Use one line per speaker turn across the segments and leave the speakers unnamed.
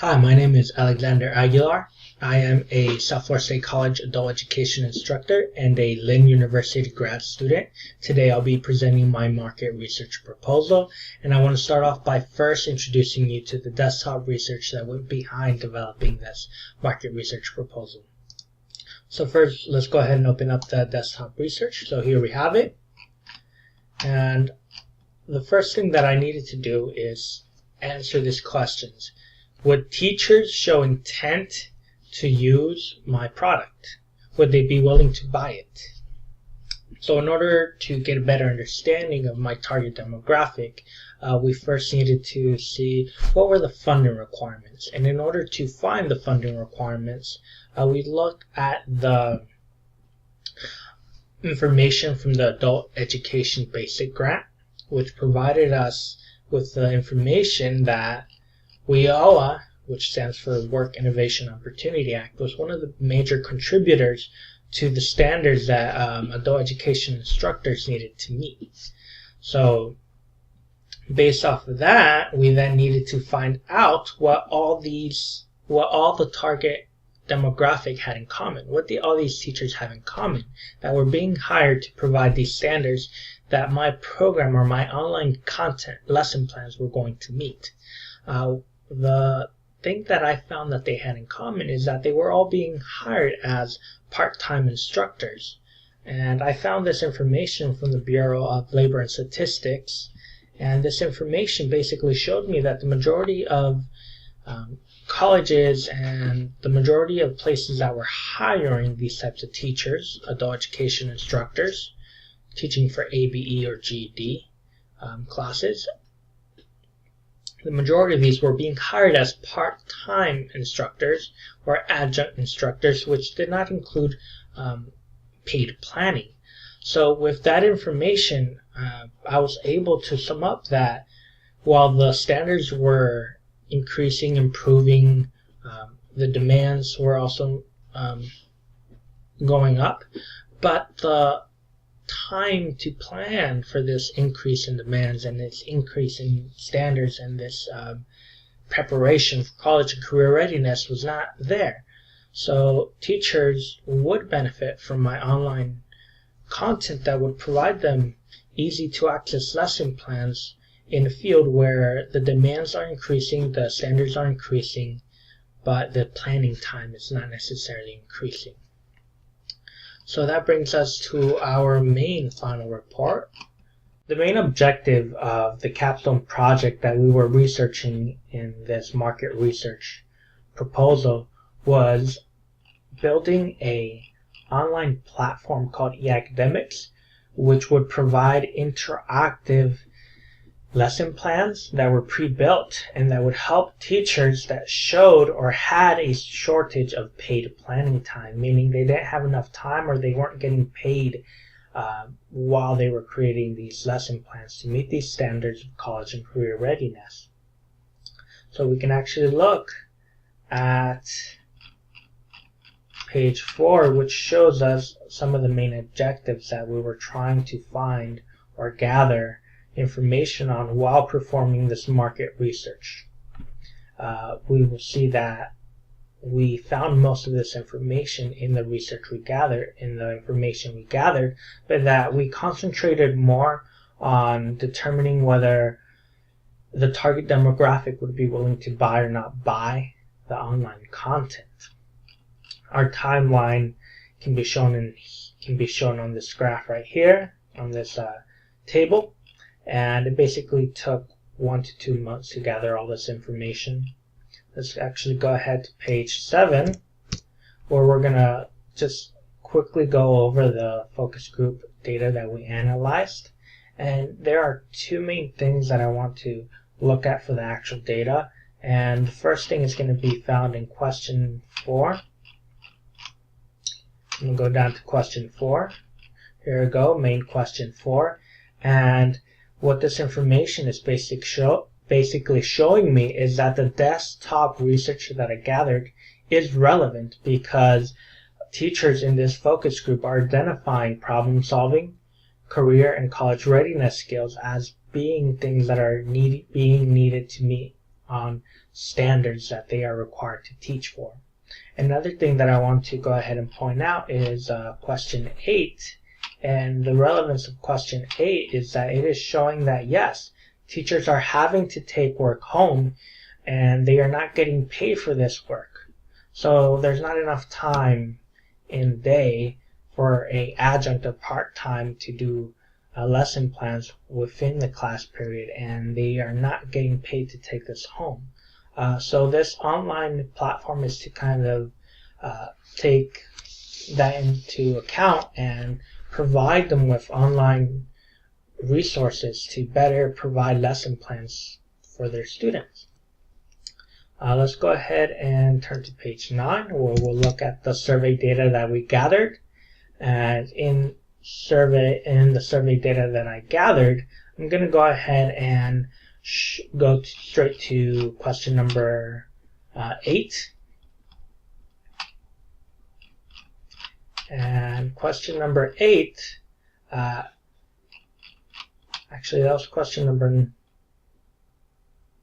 Hi, my name is Alexander Aguilar. I am a South Florida State College adult education instructor and a Lynn University grad student. Today I'll be presenting my market research proposal, and I want to start off by first introducing you to the desktop research that went behind developing this market research proposal. So first, let's go ahead and open up the desktop research. So here we have it. And the first thing that I needed to do is answer these questions. Would teachers show intent to use my product? Would they be willing to buy it? So in order to get a better understanding of my target demographic, we first needed to see what were the funding requirements. And in order to find the funding requirements, we looked at the information from the Adult Education Basic Grant, which provided us with the information that WIOA, which stands for Work Innovation Opportunity Act, was one of the major contributors to the standards that adult education instructors needed to meet. So based off of that, we then needed to find out what all the target demographic had in common. What did all these teachers have in common that were being hired to provide these standards that my program or my online content lesson plans were going to meet? The thing that I found that they had in common is that they were all being hired as part-time instructors. And I found this information from the Bureau of Labor and Statistics, and this information basically showed me that the majority of colleges and the majority of places that were hiring these types of teachers, adult education instructors, teaching for ABE or GED classes, the majority of these were being hired as part-time instructors or adjunct instructors, which did not include paid planning. So with that information, I was able to sum up that while the standards were increasing, improving, the demands were also going up, but the time to plan for this increase in demands and this increase in standards and this preparation for college and career readiness was not there. So teachers would benefit from my online content that would provide them easy to access lesson plans in a field where the demands are increasing, the standards are increasing, but the planning time is not necessarily increasing. So that brings us to our main final report. The main objective of the capstone project that we were researching in this market research proposal was building an online platform called eAcademics, which would provide interactive lesson plans that were pre-built and that would help teachers that showed or had a shortage of paid planning time, meaning they didn't have enough time or they weren't getting paid while they were creating these lesson plans to meet these standards of college and career readiness. So we can actually look at page 4, which shows us some of the main objectives that we were trying to find or gather information on while performing this market research. We will see that we found most of this information in the research we gathered, but that we concentrated more on determining whether the target demographic would be willing to buy or not buy the online content. Our timeline can be shown on this graph right here on this table. And it basically took 1 to 2 months to gather all this information. Let's actually go ahead to page 7, where we're going to just quickly go over the focus group data that we analyzed. And there are two main things that I want to look at for the actual data. And the first thing is going to be found in question 4. I'm going to go down to question 4. Here we go, main question 4. And what this information is basically showing me is that the desktop research that I gathered is relevant because teachers in this focus group are identifying problem solving, career and college readiness skills as being things that are being needed to meet on standards that they are required to teach for. Another thing that I want to go ahead and point out is question 8. And the relevance of question 8 is that it is showing that yes, teachers are having to take work home and they are not getting paid for this work. So there's not enough time in the day for an adjunct or part-time to do lesson plans within the class period, and they are not getting paid to take this home. So this online platform is to kind of take that into account and provide them with online resources to better provide lesson plans for their students. Let's go ahead and turn to page 9, where we'll look at the survey data that we gathered. And in the survey data that I gathered, I'm going to go ahead and go straight to question number 8. And question number 8, actually that was question number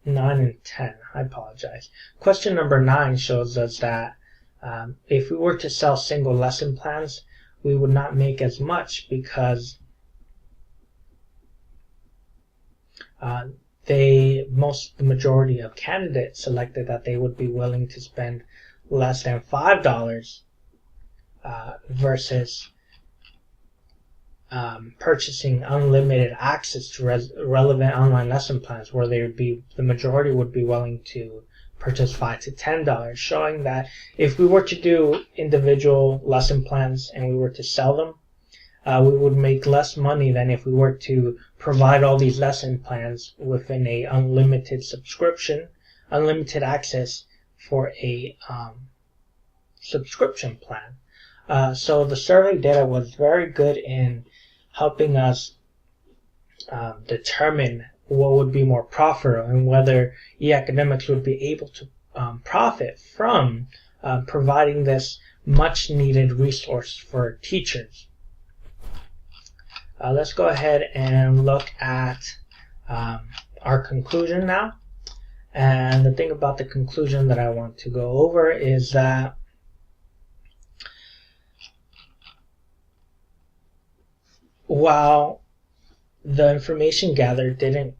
9 and 10. I apologize. Question number 9 shows us that if we were to sell single lesson plans, we would not make as much because the majority of candidates selected that they would be willing to spend less than $5 versus purchasing unlimited access to relevant online lesson plans, where the majority would be willing to purchase $5 to $10, showing that if we were to do individual lesson plans and we were to sell them, we would make less money than if we were to provide all these lesson plans within a unlimited subscription, unlimited access for a subscription plan. So the survey data was very good in helping us determine what would be more profitable and whether eAcademics would be able to profit from providing this much needed resource for teachers. Let's go ahead and look at our conclusion now. And the thing about the conclusion that I want to go over is that while the information gathered didn't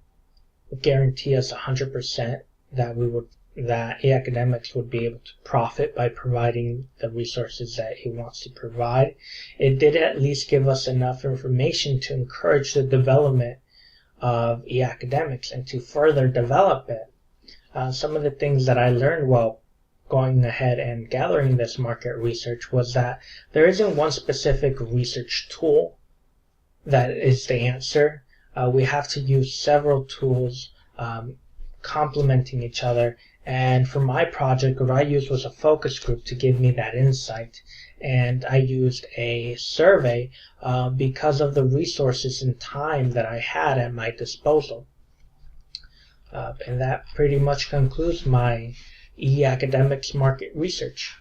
guarantee us 100% that eAcademics would be able to profit by providing the resources that it wants to provide, it did at least give us enough information to encourage the development of eAcademics and to further develop it. Some of the things that I learned while going ahead and gathering this market research was that there isn't one specific research tool that is the answer. We have to use several tools complementing each other. And for my project, what I used was a focus group to give me that insight. And I used a survey because of the resources and time that I had at my disposal. And that pretty much concludes my eAcademics market research.